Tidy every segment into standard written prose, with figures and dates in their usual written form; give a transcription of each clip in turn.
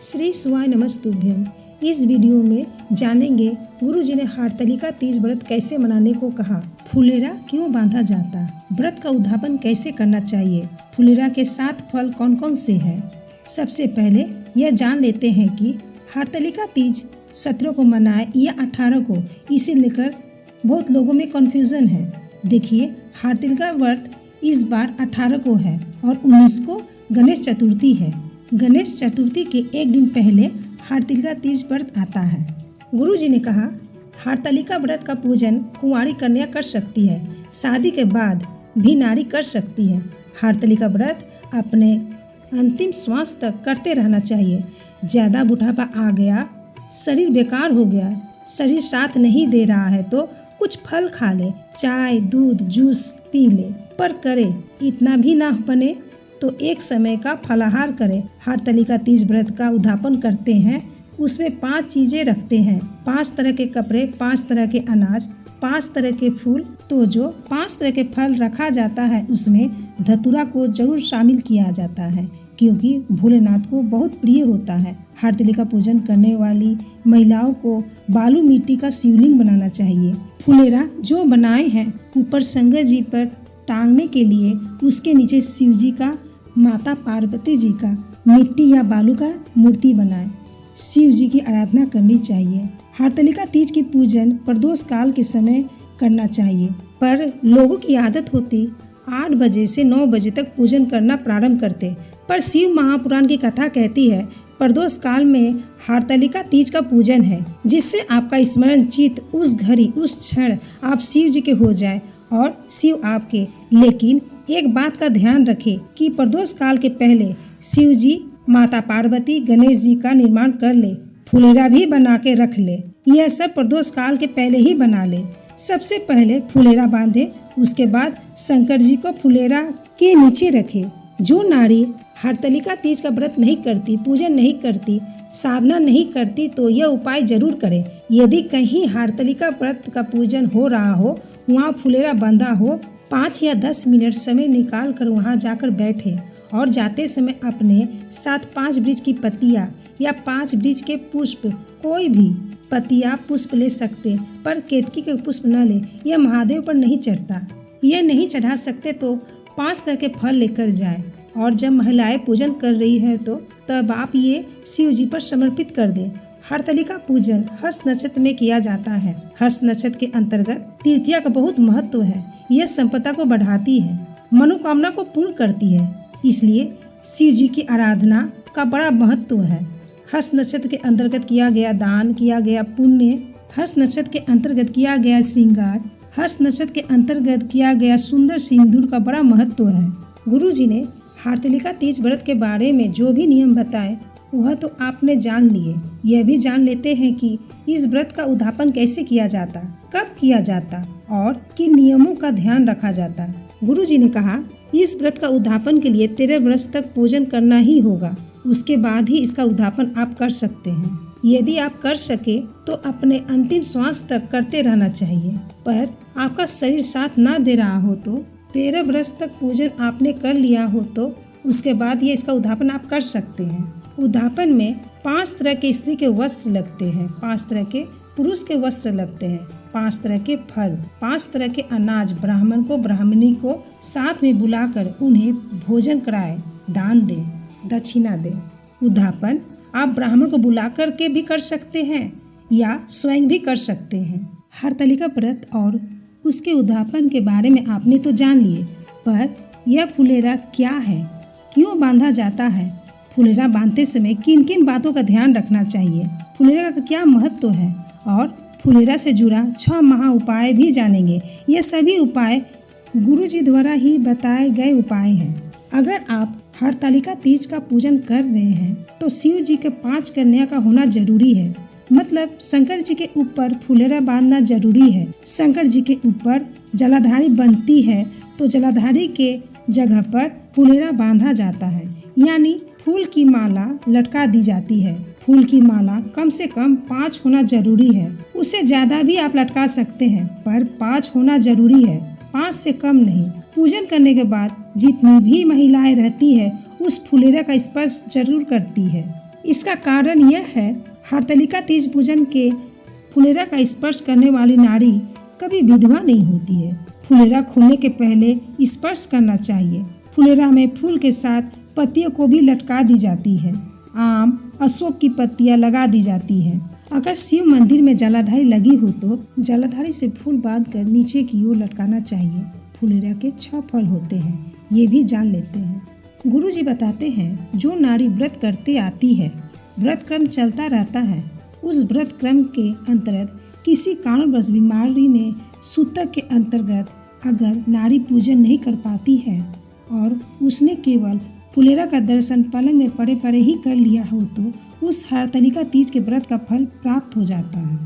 श्री शिवाय नमस्तुभ्यम। इस वीडियो में जानेंगे गुरुजी ने हरतालिका तीज व्रत कैसे मनाने को कहा, फुलेरा क्यों बांधा जाता, व्रत का उद्यापन कैसे करना चाहिए, फुलेरा के 7 फल कौन कौन से हैं। सबसे पहले यह जान लेते हैं कि हरतालिका तीज 17 को मनाए या 18 को, इसे लेकर बहुत लोगों में कन्फ्यूज़न है। देखिए, हरतालिका व्रत इस बार 18 को है और 19 को गणेश चतुर्थी है। गणेश चतुर्थी के एक दिन पहले हरतालिका तीज व्रत आता है। गुरुजी ने कहा, हरतालिका व्रत का पूजन कुंवारी कन्या कर सकती है, शादी के बाद भी नारी कर सकती है। हरतालिका व्रत अपने अंतिम श्वास तक करते रहना चाहिए। ज़्यादा बुढ़ापा आ गया, शरीर बेकार हो गया, शरीर साथ नहीं दे रहा है तो कुछ फल खा ले, चाय दूध जूस पी ले, पर करे इतना भी ना बने तो एक समय का फलाहार करें। हरतालिका तीज व्रत का उद्यापन करते हैं, उसमें 5 चीज़ें रखते हैं, 5 तरह के कपड़े, 5 तरह के अनाज, 5 तरह के फूल। तो जो 5 तरह के फल रखा जाता है उसमें धतूरा को जरूर शामिल किया जाता है, क्योंकि भोलेनाथ को बहुत प्रिय होता है। हरतालिका पूजन करने वाली महिलाओं को बालू मिट्टी का शिवलिंग बनाना चाहिए। फुलेरा जो बनाए हैं ऊपर शंकर जी पर टांगने के लिए, उसके नीचे शिव जी का, माता पार्वती जी का मिट्टी या बालू का मूर्ति बनाए। शिव जी की आराधना करनी चाहिए। हरतालिका तीज की पूजन प्रदोष काल के समय करना चाहिए, पर लोगों की आदत होती 8 बजे से 9 बजे तक पूजन करना प्रारंभ करते। पर शिव महापुराण की कथा कहती है प्रदोष काल में हरतालिका तीज का पूजन है, जिससे आपका स्मरण चित्त उस घड़ी उस क्षण आप शिव जी के हो जाए और शिव आपके। लेकिन एक बात का ध्यान रखें कि प्रदोष काल के पहले शिव जी, माता पार्वती, गणेश जी का निर्माण कर ले, फुलेरा भी बना के रख ले। यह सब प्रदोष काल के पहले ही बना ले। सबसे पहले फुलेरा बांधे, उसके बाद शंकर जी को फुलेरा के नीचे रखे। जो नारी हरतालिका तीज का व्रत नहीं करती, पूजन नहीं करती, साधना नहीं करती, तो यह उपाय जरूर करे। यदि कहीं हरतालिका व्रत का पूजन हो रहा हो, वहाँ फुलेरा बंधा हो, 5 या 10 मिनट समय निकाल कर वहाँ जाकर बैठे और जाते समय अपने साथ 5 वृक्ष की पत्तियाँ या 5 वृक्ष के पुष्प, कोई भी पत्तियाँ पुष्प ले सकते, पर केतकी के पुष्प न ले, यह महादेव पर नहीं चढ़ता। यह नहीं चढ़ा सकते तो 5 तरह के फल लेकर जाए, और जब महिलाएं पूजन कर रही है तो तब आप ये शिव जी पर समर्पित कर दें। हरतालिका पूजन हस्त नक्षत्र में किया जाता है। हस्त नक्षत्र के अंतर्गत तृतीया का बहुत महत्व है। यह संपदा को बढ़ाती है, मनोकामना को पूर्ण करती है, इसलिए शिव जी की आराधना का बड़ा महत्व है। हस्त नक्षत्र के अंतर्गत किया गया दान, किया गया पुण्य, हस्त नक्षत्र के अंतर्गत किया गया श्रृंगार, हस्त नक्षत्र के अंतर्गत किया गया सुंदर सिंदूर का बड़ा महत्व है। गुरु जी ने हरतालिका तीज व्रत के बारे में जो भी नियम बताए वह तो आपने जान लिए। यह भी जान लेते हैं कि इस व्रत का उद्यापन कैसे किया जाता, कब किया जाता और किन नियमों का ध्यान रखा जाता। गुरु जी ने कहा, इस व्रत का उद्यापन के लिए 13 वर्ष तक पूजन करना ही होगा, उसके बाद ही इसका उद्यापन आप कर सकते हैं। यदि आप कर सके तो अपने अंतिम श्वास तक करते रहना चाहिए, पर आपका शरीर साथ ना दे रहा हो तो 13 वर्ष तक पूजन आपने कर लिया हो तो उसके बाद ये इसका उद्यापन आप कर सकते हैं। उद्यापन में 5 तरह के स्त्री के वस्त्र लगते हैं, 5 तरह के पुरुष के वस्त्र लगते हैं, 5 तरह के फल, 5 तरह के अनाज, ब्राह्मण को ब्राह्मणी को साथ में बुलाकर उन्हें भोजन कराए, दान दे, दक्षिणा दे। उद्यापन आप ब्राह्मण को बुला कर के भी कर सकते हैं या स्वयं भी कर सकते हैं। हरतालिका व्रत और उसके उद्यापन के बारे में आपने तो जान लिए, पर यह फुलेरा क्या है, क्यों बांधा जाता है, फुलेरा बांधते समय किन किन बातों का ध्यान रखना चाहिए, फुलेरा का क्या महत्व है, और फुलेरा से जुड़ा 6 महा उपाय भी जानेंगे। ये सभी उपाय गुरु जी द्वारा ही बताए गए उपाय हैं। अगर आप हरतालिका तीज का पूजन कर रहे हैं तो शिव जी के 5 कन्या का होना जरूरी है, मतलब शंकर जी के ऊपर फुलेरा बांधना जरूरी है। शंकर जी के ऊपर जलाधारी बनती है तो जलाधारी के जगह पर फुलेरा बांधा जाता है, यानी फूल की माला लटका दी जाती है। फूल की माला कम से कम 5 होना जरूरी है, उससे ज्यादा भी आप लटका सकते हैं, पर 5 होना जरूरी है, 5 से कम नहीं। पूजन करने के बाद जितनी भी महिलाएं रहती है उस फुलेरा का स्पर्श जरूर करती है। इसका कारण यह है, हरतालिका तीज पूजन के फुलेरा का स्पर्श करने वाली नारी कभी विधवा नहीं होती है। फुलेरा खोलने के पहले स्पर्श करना चाहिए। फुलेरा में फूल के साथ पत्तियों को भी लटका दी जाती है। आम, अशोक की पत्तियां लगा दी जाती हैं। अगर शिव मंदिर में जलाधारी लगी हो तो जलाधारी से फूल बांधकर नीचे की ओर लटकाना चाहिए। फुलेरा के 6 फल होते हैं, ये भी जान लेते हैं। गुरुजी बताते हैं, जो नारी व्रत करते आती है, व्रत क्रम चलता रहता है, उस व्रत क्रम के अंतर्गत किसी कारणवश बीमारी ने सूतक के अंतर्गत अगर नारी पूजन नहीं कर पाती है और उसने केवल फुलेरा का दर्शन पलंग में पड़े पड़े ही कर लिया हो तो उस हरतालिका तीज के व्रत का फल प्राप्त हो जाता है।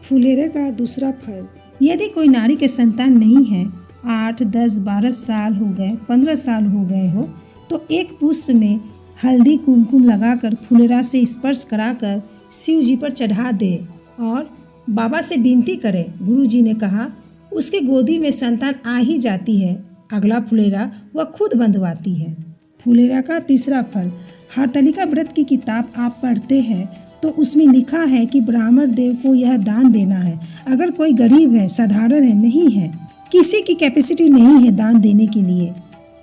फुलेरा का दूसरा फल, यदि कोई नारी के संतान नहीं है, 8, 10, 12 साल हो गए, 15 साल हो गए हो, तो एक पुष्प में हल्दी कुमकुम लगाकर फुलेरा से स्पर्श कराकर शिव जी पर चढ़ा दे और बाबा से विनती करे। गुरुजी ने कहा, उसके गोदी में संतान आ ही जाती है, अगला फुलेरा वह खुद बंधवाती है। फुलेरा का तीसरा फल, हरतालिका व्रत की किताब आप पढ़ते हैं तो उसमें लिखा है कि ब्राह्मण देव को यह दान देना है। अगर कोई गरीब है, साधारण है, नहीं है, किसी की कैपेसिटी नहीं है दान देने के लिए,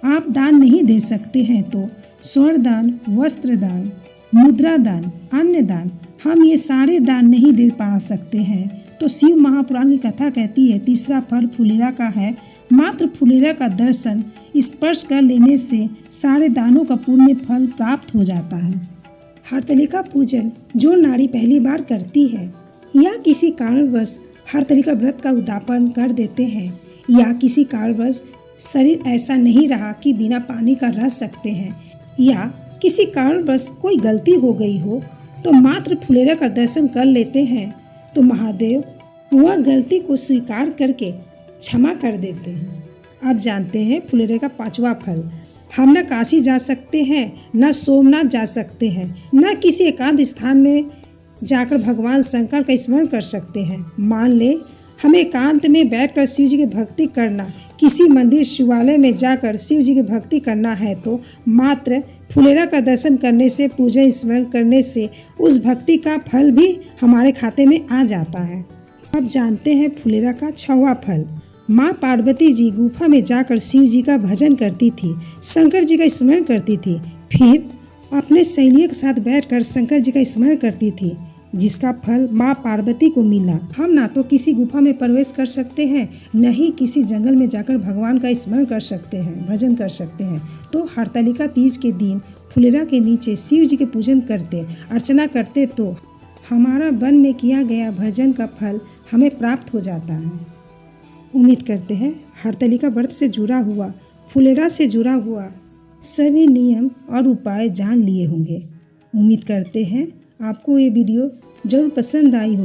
आप दान नहीं दे सकते हैं तो स्वर्ण दान, वस्त्र दान, मुद्रा दान, अन्न दान, हम ये सारे दान नहीं दे पा सकते हैं तो शिव महापुराण की कथा कहती है तीसरा फल फुलेरा का है। मात्र फुलेरा का दर्शन स्पर्श कर लेने से सारे दानों का पुण्य फल प्राप्त हो जाता है। हरतालिका पूजन जो नारी पहली बार करती है या किसी कारणवश हरतालिका व्रत का उद्यापन कर देते हैं या किसी कारणवश शरीर ऐसा नहीं रहा कि बिना पानी का रह सकते हैं या किसी कारणवश कोई गलती हो गई हो तो मात्र फुलेरा का दर्शन कर लेते हैं तो महादेव वह गलती को स्वीकार करके क्षमा कर देते हैं। अब जानते हैं फुलेरे का 5वां फल, हम न काशी जा सकते हैं, न सोमनाथ जा सकते हैं, न किसी एकांत स्थान में जाकर भगवान शंकर का स्मरण कर सकते हैं। मान ले हमें एकांत में बैठकर शिव जी की भक्ति करना, किसी मंदिर शिवालय में जाकर शिव जी की भक्ति करना है तो मात्र फुलेरा का दर्शन करने से, पूजन स्मरण करने से उस भक्ति का फल भी हमारे खाते में आ जाता है। अब जानते हैं फुलेरा का 6वां फल, माँ पार्वती जी गुफा में जाकर शिव जी का भजन करती थी, शंकर जी का स्मरण करती थी, फिर अपने सहेलियों के साथ बैठकर शंकर जी का स्मरण करती थी, जिसका फल माँ पार्वती को मिला। हम ना तो किसी गुफा में प्रवेश कर सकते हैं, न ही किसी जंगल में जाकर भगवान का स्मरण कर सकते हैं, भजन कर सकते हैं। तो हरतालिका तीज के दिन फुलेरा के नीचे शिव जी के पूजन करते, अर्चना करते तो हमारा वन में किया गया भजन का फल हमें प्राप्त हो जाता है। उम्मीद करते हैं हरतालिका व्रत से जुड़ा हुआ, फुलेरा से जुड़ा हुआ सभी नियम और उपाय जान लिए होंगे। उम्मीद करते हैं आपको ये वीडियो जरूर पसंद आई हो।